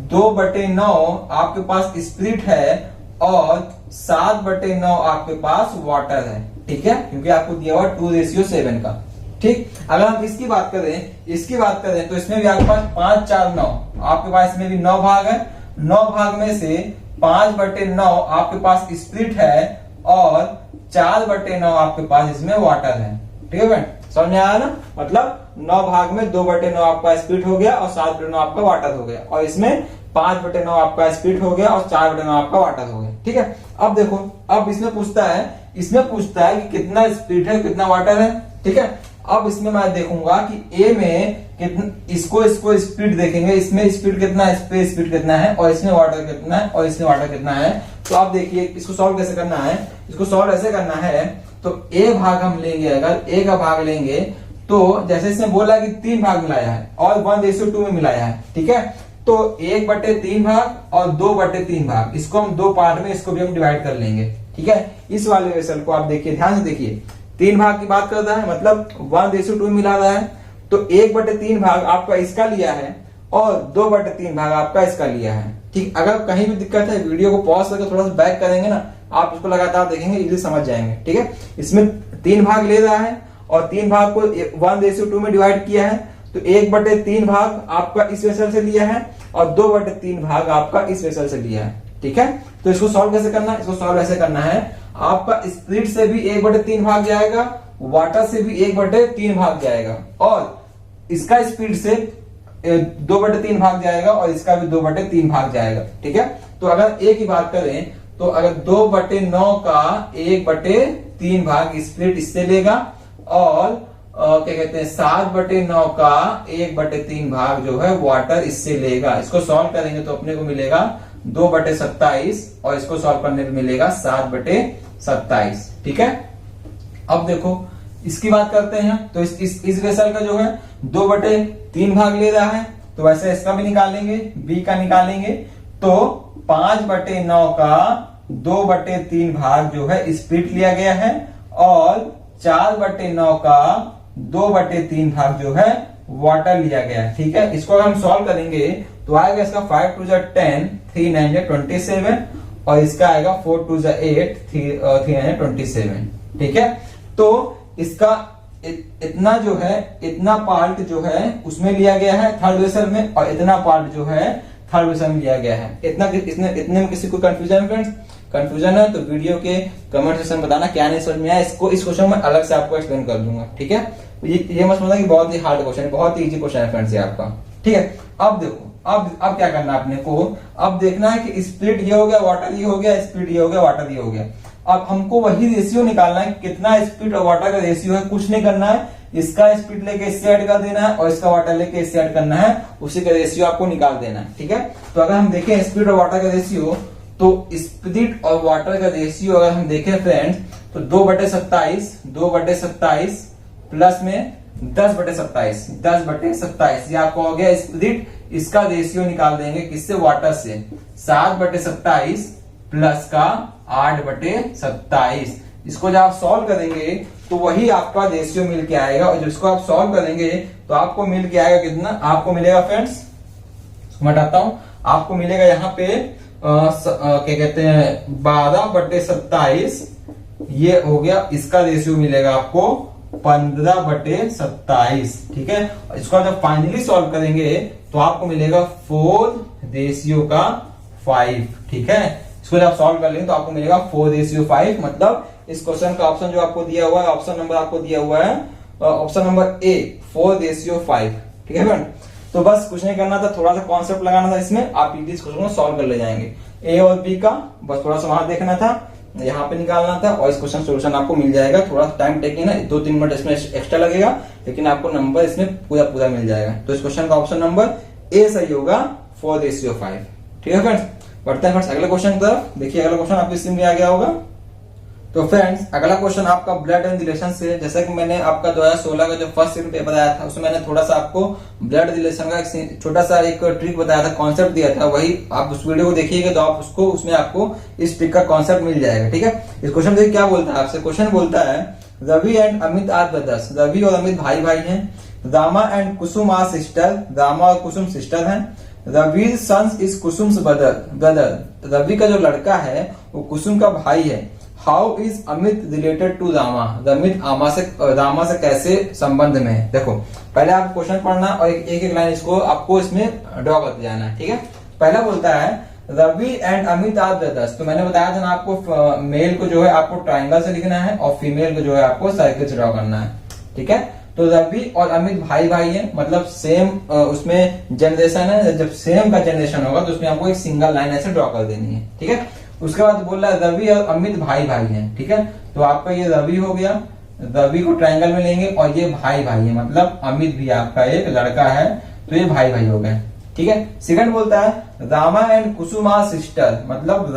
2/9 आपके पास स्पिरिट है और 7/9 आपके पास वाटर है। ठीक है, क्योंकि आपको दिया हुआ 2:7 का। ठीक, अगर हम इसकी बात करें तो इसमें भी आपके पास 5, 4, 9 आपके पास इसमें भी 9 भाग है। 9 भाग में से 5/9 आपके पास स्पिरिट है और 4/9 आपके पास इसमें वाटर है। ठीक है फ्रेंड, समझ में आया ना। मतलब 9 भाग में 2/9 आपका स्पिरिट हो गया और 7/9 आपका वाटर हो गया, और इसमें 5/9 आपका स्पिरिट हो गया और 4/9 आपका वाटर हो गया। ठीक है, अब देखो, अब इसमें पूछता है कि कितना स्पिरिट है कितना वाटर है। ठीक है, अब इसमें मैं देखूंगा कि ए में कितना, इसको स्पीड देखेंगे, इसमें स्पीड कितना है, इस पे स्पीड कितना है, और इसमें वाटर कितना है, और इसमें वाटर कितना है। तो आप देखिए इसको सॉल्व कैसे करना है। इसको सॉल्व ऐसे करना है, तो ए भाग हम लेंगे, अगर ए का भाग लेंगे तो जैसे इसमें बोला कि 3 भाग मिलाया है और 1:2 में मिलाया है, ठीक है। तो 1/3 भाग और 2/3 भाग, इसको हम 2 पार्ट में, इसको भी हम डिवाइड कर लेंगे, ठीक है। इस वाले वेसल को आप देखिए, ध्यान से देखिए, 3 भाग की बात करता है, मतलब 1:2 में मिला रहा है। तो 1/3 भाग आपका इसका लिया है और 2/3 भाग आपका इसका लिया है, ठीक। अगर कहीं भी दिक्कत है, वीडियो को पॉज करके थोड़ा सा बैक करेंगे ना, आप इसको लगातार देखेंगे, इजीली समझ जाएंगे, ठीक है। इसमें 3 भाग ले रहा है और 3 भाग को 1:2 में डिवाइड किया है, तो 1/3 भाग आपका इस वेसल से लिया है और 2/3 भाग आपका इस वेसल से लिया है, ठीक है। तो इसको सॉल्व कैसे करना है, इसको सॉल्व ऐसे करना है, आपका स्प्लिट से भी 1/3 भाग जाएगा, वाटर से भी 1/3 भाग जाएगा, और इसका स्पीड से 2/3 भाग जाएगा, और इसका भी 2/3 भाग जाएगा, ठीक है। तो अगर ए की बात करें, तो अगर 2/9 का 1/3 भाग स्प्लिट इससे लेगा, और क्या कहते हैं 7/9 का 1/3 भाग जो है वाटर इससे लेगा। इसको सॉल्व करेंगे तो अपने को मिलेगा 2/27, और इसको सॉल्व करने पे मिलेगा 7/27, ठीक है। अब देखो इसकी बात करते हैं, तो इस वेसल का जो है 2/3 भाग ले रहा है, तो वैसे इसका भी निकालेंगे, बी का निकालेंगे, तो 5/9 का 2/3 भाग जो है स्प्लिट लिया गया है, और 4/9 का 2/3 भाग जो है वाटर लिया गया है, ठीक है। इसको अगर हम सॉल्व करेंगे तो आएगा इसका 5 2 10, 3 9 27, और इसका आएगा 4 2 8, 3 9 27, ठीक है। तो इसका इतना जो है, इतना पार्ट जो है उसमें लिया गया है थर्ड वेसल में, और इतना पार्ट जो है थर्ड वेसल में लिया गया है। इतने में किसी को कंफ्यूजन है फ्रेंड्स? कंफ्यूजन है तो वीडियो के कमेंट सेक्शन में बताना क्या नहीं समझ में आया। इसको इस क्वेश्चन में अलग से आपको एक्सप्लेन कर दूंगा, ठीक है। ये मत समझना कि बहुत ही हार्ड क्वेश्चन है, बहुत ही इजी क्वेश्चन है फ्रेंड्स ये आपका, ठीक है। अब देखो, अब क्या करना है अपने को, अब देखना है कि स्प्लिट ये हो गया, वाटर ये हो गया, स्प्लिट ये हो गया, वाटर ये हो गया। अब हमको वही रेशियो निकालना है, कितना स्प्लिट और वाटर का रेशियो है, कुछ नहीं करना है, इसका स्प्लिट लेके इससे ऐड कर देना है, और इसका वाटर लेके इससे ऐड करना है, उसी का रेशियो आपको निकाल देना है, ठीक है। तो अगर हम देखें स्प्लिट और वाटर का रेशियो, तो स्प्लिट और वाटर का रेशियो अगर हम देखें फ्रेंड्स, तो 2/27 प्लस में 10/27 ये आपको हो गया स्प्लिट। इसका रेशियो निकाल देंगे किससे, वाटर से, 7/27 प्लस का 8/27। इसको जब आप सॉल्व करेंगे तो वही आपका रेशियो मिल के आएगा, और जिसको आप सॉल्व करेंगे तो आपको मिल के आएगा कितना, आपको मिलेगा फ्रेंड्स, हटाता हूं, आपको मिलेगा यहाँ पे क्या कहते हैं 12/27, ये हो गया, इसका रेशियो मिलेगा आपको 15/27, ठीक है। इसको जब फाइनली सॉल्व करेंगे तो आपको मिलेगा 4/5, ठीक है। इसको जब सॉल्व कर लेंगे तो आपको मिलेगा 4/5, मतलब इस क्वेश्चन का ऑप्शन जो आपको दिया हुआ है, ऑप्शन नंबर आपको दिया हुआ है, ऑप्शन नंबर ए 4/5, ठीक है फ्रेंड। तो बस कुछ नहीं करना था, थोड़ा सा कॉन्सेप्ट लगाना था इसमें, आप इस क्वेश्चन को सॉल्व कर ले जाएंगे। ए और बी का बस थोड़ा सा वहां देखना था, यहाँ पे निकालना था, और इस क्वेश्चन सोल्यूशन आपको मिल जाएगा। थोड़ा टाइम टेकिंग है, 2-3 मिनट इसमें एक्स्ट्रा लगेगा, लेकिन आपको नंबर इसमें पूरा मिल जाएगा। तो इस क्वेश्चन का ऑप्शन नंबर ए सही होगा, 4/5, ठीक है फ्रेंड्स। बढ़ते हैं फ्रेंड्स अगले क्वेश्चन की तरफ। देखिए अगला क्वेश्चन आपके स्क्रीन में आ गया होगा। तो फ्रेंड्स अगला क्वेश्चन आपका ब्लड एंड रिलेशन से, जैसा कि मैंने आपका 2016 का जो फर्स्ट यूनिट पेपर आया था उसमें मैंने थोड़ा सा आपको ब्लड रिलेशन का छोटा सा एक ट्रिक बताया था, कॉन्सेप्ट दिया था, वही आप उस वीडियो को देखिएगा तो आप उसको, उसमें आपको इस ट्रिक का कॉन्सेप्ट मिल जाएगा, ठीक है। इस क्वेश्चन में क्या बोलता है आपसे, क्वेश्चन बोलता है Ravi and Amit are brothers, Ravi और अमित भाई भाई हैं, Rama and Kusum are sister, Rama और कुसुम सिस्टर हैं, Ravi sons is Kusum's brother, Ravi का जो लड़का है वो कुसुम का भाई है। How is Amit related to Rama, Amit Rama से कैसे संबंध में है। देखो पहले आप क्वेश्चन पढ़ना और एक लाइन इसको आपको इसमें ड्रॉ करते जाना है, ठीक है। पहला बोलता है Ravi and Amit are brothers, तो मैंने बताया था ना आपको मेल को जो है आपको ट्राइंगल से लिखना है और फीमेल को जो है आपको सर्कल से ड्रॉ करना है, ठीक है। तो रवि और अमित भाई भाई हैं, मतलब सेम उसमें जनरेशन है, जब सेम का जनरेशन होगा तो उसमें आपको एक सिंगल लाइन ऐसे ड्रॉ कर देनी है, ठीक है। उसके बाद बोल रहा है रवि और अमित भाई भाई हैं, ठीक है। तो आपका ये रवि हो गया, रवि को ट्रायंगल में लेंगे और ये भाई भाई है, मतलब अमित भी आपका एक लड़का है, तो ये भाई भाई हो गए। ठीक है। सेकंड बोलता है Rama and Kusum are sister, मतलब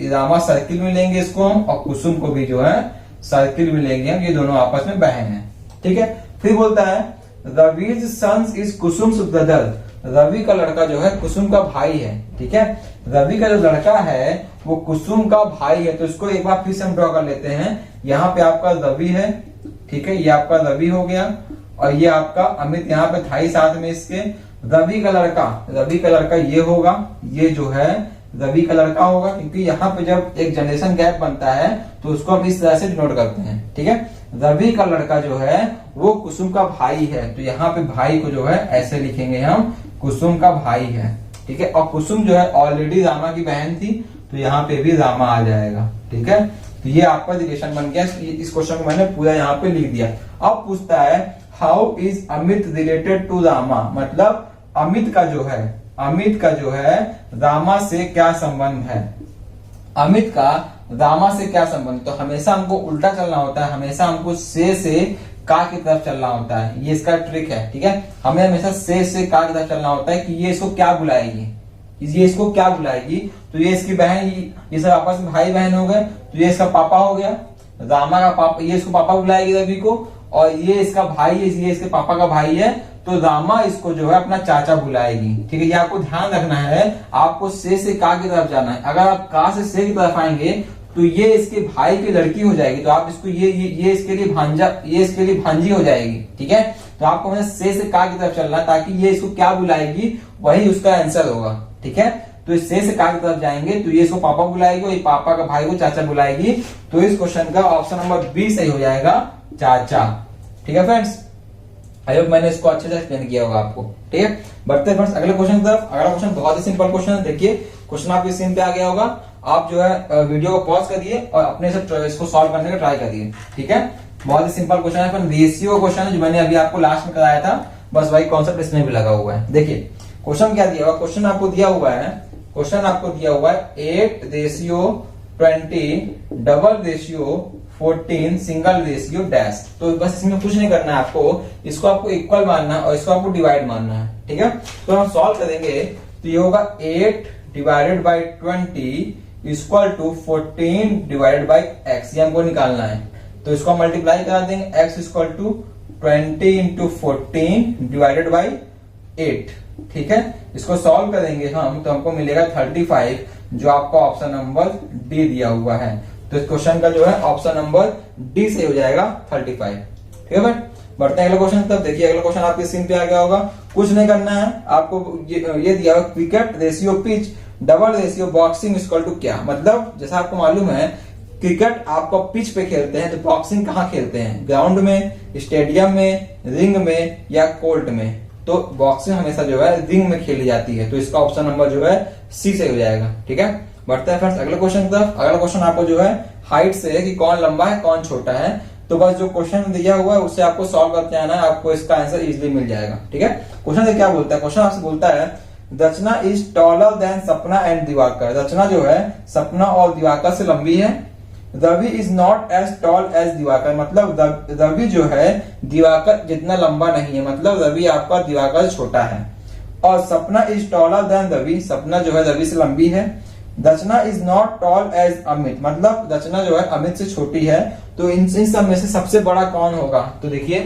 रामा सर्किल में लेंगे इसको हम, और कुसुम को भी जो है सर्किल में लेंगे हम, ये दोनों आपस में बहन है। ठीक है। फिर बोलता है Raviz sons is Kusum's brother, Ravi का लड़का जो है कुसुम का भाई है। ठीक है। रवि का जो लड़का है वो कुसुम का भाई है, तो इसको एक बार फिर से हम ड्रॉ कर लेते हैं। यहाँ पे आपका रवि है, ठीक है, ये आपका रवि हो गया, और ये आपका अमित यहाँ पे था ही साथ में इसके। रवि का लड़का ये होगा, ये जो है रवि का लड़का होगा, क्योंकि यहाँ पे जब एक जनरेशन गैप बनता है तो उसको हम इस तरह से डिनोट करते हैं। ठीक है। रवि का लड़का जो है वो कुसुम का भाई है, तो यहाँ पे भाई को जो है ऐसे लिखेंगे हम, कुसुम का भाई है। ठीक है। और कुसुम जो है ऑलरेडी रामा की बहन थी, तो यहाँ पे भी रामा आ जाएगा। ठीक है। तो ये आपका रिलेशन बन गया। इस क्वेश्चन को मैंने पूरा यहाँ पे लिख दिया। अब पूछता है how is Amit related to Rama, मतलब अमित का जो है रामा से क्या संबंध है, अमित का रामा से क्या संबंध। तो हमेशा हमको उल्टा चलना होता है, हमेशा हमको से का की तरफ चलना होता है, ये इसका ट्रिक है। ठीक है। हमें हमेशा से का की तरफ चलना होता है कि ये इसको क्या बुलाएगी, ये इसको क्या बुलाएगी। तो ये इसकी बहन, ये सब आपस में भाई बहन हो गए, तो ये इसका पापा हो गया, रामा का पापा, ये इसको पापा बुलाएगी रवि को, और ये इसका भाई है, ये इसके पापा का भाई है, तो रामा इसको जो है अपना चाचा बुलाएगी। ठीक है। ये आपको ध्यान रखना है, आपको से का की तरफ जाना है। अगर आप का से की तरफ आएंगे तो ये इसके भाई की लड़की हो जाएगी, तो आप इसको ये इसके लिए भांजा, ये इसके लिए भांजी हो जाएगी। ठीक है। तो आपको हमें से का की तरफ चलना है, ताकि ये इसको क्या बुलाएगी वही उसका आंसर होगा। ठीक है। तो इस से का की तरफ जाएंगे तो ये इसको पापा बुलाएगी, और ये पापा का भाई को चाचा बुलाएगी। तो इस क्वेश्चन का ऑप्शन नंबर बी सही हो जाएगा, चाचा। ठीक है फ्रेंड्स, आई होप मैंने इसको अच्छे से एक्सप्लेन किया होगा आपको। ठीक है। बढ़ते हैं फ्रेंड्स अगले क्वेश्चन की तरफ। अगला क्वेश्चन बहुत ही सिंपल क्वेश्चन है। देखिए क्वेश्चन आपकी स्क्रीन पे आ गया होगा, आप जो है वीडियो को पॉज करिए और अपने से इसको सॉल्व करने का ट्राई करिए। ठीक है। बहुत ही सिंपल क्वेश्चन है, रेशियो क्वेश्चन है जो मैंने अभी आपको लास्ट में कराया था, बस वही कॉन्सेप्ट इसमें भी लगा हुआ है। देखिए क्वेश्चन क्या दिया हुआ, क्वेश्चन आपको दिया हुआ है 8:20, double ratio 14, single ratio dash. तो बस इसमें कुछ नहीं करना है आपको, इसको आपको इक्वल मानना है और इसको आपको डिवाइड मानना है। ठीक है। तो हम सॉल्व करेंगे तो ये होगा 8/20 equal to 14 divided by x, ये हमको निकालना है। तो इसको मल्टीप्लाई करा देंगे, x equal to 20 into 14 divided by 8। ठीक है। इसको सॉल्व करेंगे हम तो हमको मिलेगा 35, जो आपका ऑप्शन नंबर डी दिया हुआ है। तो इस क्वेश्चन का जो है ऑप्शन नंबर डी से हो जाएगा 35। ठीक है भाई। बढ़ते हैं अगले क्वेश्चन तब। देखिए अगला क्वेश्चन आपके स्क्रीन पे आ गया होगा, कुछ नहीं करना है आपको, ये दिया हुआ cricket ratio pitch double ratio boxing equal to क्या। मतलब जैसा आपको मालूम है क्रिकेट आपको पिच पे खेलते हैं, तो बॉक्सिंग कहाँ खेलते हैं, ग्राउंड में, स्टेडियम में, रिंग में या कोर्ट में। तो बॉक्सिंग हमेशा जो है रिंग में खेली जाती है, तो इसका ऑप्शन नंबर जो है सी से हो जाएगा। ठीक है। बढ़ते हैं फ्रेंड्स अगले क्वेश्चन की तरफ। अगला क्वेश्चन आपको जो है हाइट से है कि कौन लंबा है कौन छोटा है, तो बस जो क्वेश्चन दिया हुआ है उससे आपको सॉल्व करके आना है, आपको इसका आंसर इजीली मिल जाएगा। ठीक है। क्वेश्चन से क्या बोलता है, क्वेश्चन आपसे बोलता है Rachna is taller than Sapna and Diwakar. Rachna जो है सपना और दिवाकर से लंबी है। Ravi is not as tall as Diwakar, मतलब रवि जो है दिवाकर जितना लंबा नहीं है, मतलब रवि आपका दिवाकर छोटा है। और सपना इज टॉलर देन रवि, सपना जो है रवि से लंबी है। Rachna is not tall as Amit, मतलब रचना जो है अमित से छोटी है। तो इन सब में से सबसे बड़ा कौन होगा। तो देखिए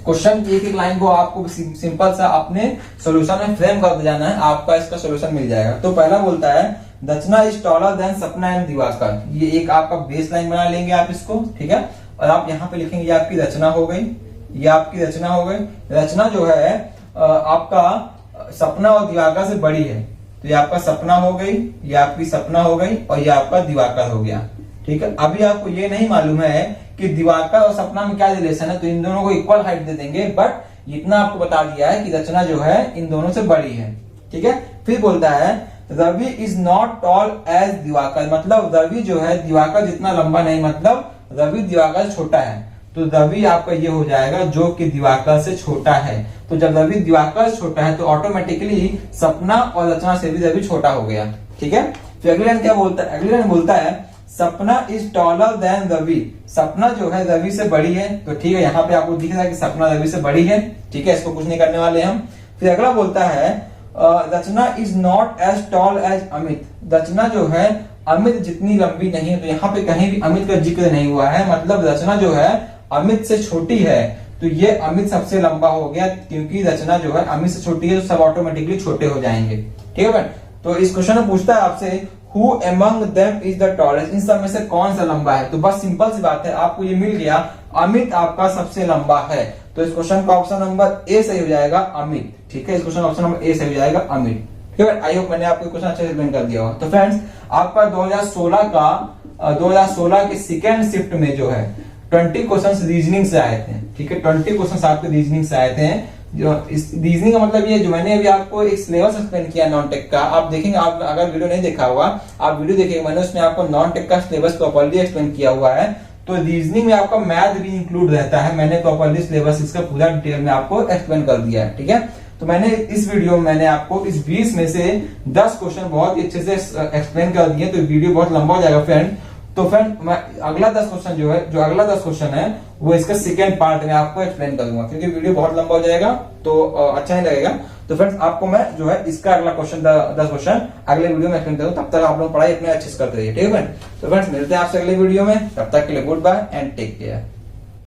क्वेश्चन की एक एक लाइन को आपको सिंपल सा अपने सॉल्यूशन में फ्रेम कर जाना है, आपका इसका सॉल्यूशन मिल जाएगा। तो पहला बोलता है Rachna is taller than Sapna and Diwakar, ये एक आपका बेस लाइन बना लेंगे आप इसको। ठीक है। और आप यहाँ पे लिखेंगे ये आपकी रचना हो गई, ये आपकी रचना हो गई। रचना जो है आपका सपना और दिवाकर से बड़ी है, तो ये आपका सपना हो गई, ये आपकी सपना हो गई, और ये आपका दिवाकर हो गया। ठीक है। अभी आपको ये नहीं मालूम है कि दिवाकर और सपना में क्या रिलेशन है, तो इन दोनों को इक्वल हाइट दे देंगे, बट इतना आपको बता दिया है कि रचना जो है इन दोनों से बड़ी है। ठीक है। फिर बोलता है Ravi is not tall as Diwakar, मतलब रवि जो है दिवाकर जितना लंबा नहीं, मतलब रवि दिवाकर छोटा है। तो रवि आपका ये हो जाएगा जो कि दिवाकर से छोटा है। तो जब रवि दिवाकर छोटा है तो ऑटोमेटिकली सपना और रचना से भी रवि छोटा हो गया। ठीक है। फिर अगली लाइन क्या बोलता है, अगली लाइन बोलता है सपना इज टॉलर देन रवि, सपना जो है रवि से बड़ी है, तो ठीक है यहाँ पे आपको दिख रहा है कि सपना रवि से बड़ी है, ठीक है, इसको कुछ नहीं करने वाले हम। फिर अगला बोलता है Rachna is not as tall as Amit, Rachna जो है अमित जितनी लंबी नहीं है, तो यहाँ पे कहीं भी अमित का जिक्र नहीं हुआ है, मतलब रचना जो है अमित से छोटी है, तो ये अमित सबसे लंबा हो गया, क्योंकि रचना जो है अमित से छोटी है तो सब ऑटोमेटिकली छोटे हो जाएंगे, ठीक है। तो इस क्वेश्चन में पूछता है आपसे who among them is the tallest, इन सब में से कौन सा लंबा है, तो बस सिंपल सी बात है, आपको ये मिल गया, अमित आपका सबसे लंबा है, तो इस क्वेश्चन का ऑप्शन नंबर ए सही हो जाएगा अमित, ठीक है, इस क्वेश्चन ऑप्शन नंबर ए सही हो जाएगा अमित, ठीक है। आई होप मैंने आपको क्वेश्चन अच्छे से एक्सप्लेन कर दिया होगा। तो फ्रेंड्स आपका 2016 के सेकेंड शिफ्ट में जो है 20 क्वेश्चन रीजनिंग से आए थे, ठीक है, 20 क्वेश्चन आपके रीजनिंग से आए थे। जो इस रीजनिंग का मतलब ये, जो मैंने अभी आपको एक सिलेबस एक्सप्लेन किया नॉन टेक का, आप देखेंगे, आप अगर वीडियो नहीं देखा हुआ आप वीडियो देखिए, मैंने उसमें आपको नॉन टेक का सिलेबस प्रॉपर्ली एक्सप्लेन किया हुआ है। तो रीजनिंग में आपका मैथ भी इंक्लूड रहता है, मैंने प्रॉपर्ली सिलेबस इसका पूरा डिटेल में आपको एक्सप्लेन कर दिया है, ठीक है। तो मैंने इस वीडियो में मैंने आपको इस 20 में से 10 क्वेश्चन बहुत ही अच्छे से एक्सप्लेन कर दिए, तो वीडियो बहुत लंबा हो जाएगा फ्रेंड। तो फ्रेंड मैं अगला 10 क्वेश्चन जो है, जो अगला 10 क्वेश्चन है वो इसका सेकेंड पार्ट में आपको एक्सप्लेन करूंगा, क्योंकि वीडियो बहुत लंबा हो जाएगा तो अच्छा नहीं लगेगा। तो फ्रेंड्स आपको मैं जो है इसका अगला क्वेश्चन 10 क्वेश्चन अगले वीडियो में एक्सप्लेन करूँ, तब तक आप लोग पढ़ाई अपने अच्छे से करते रहिए, ठीक है। तो फ्रेंड्स मिलते हैं आपसे अगले वीडियो में, तब तक के लिए good bye and take care.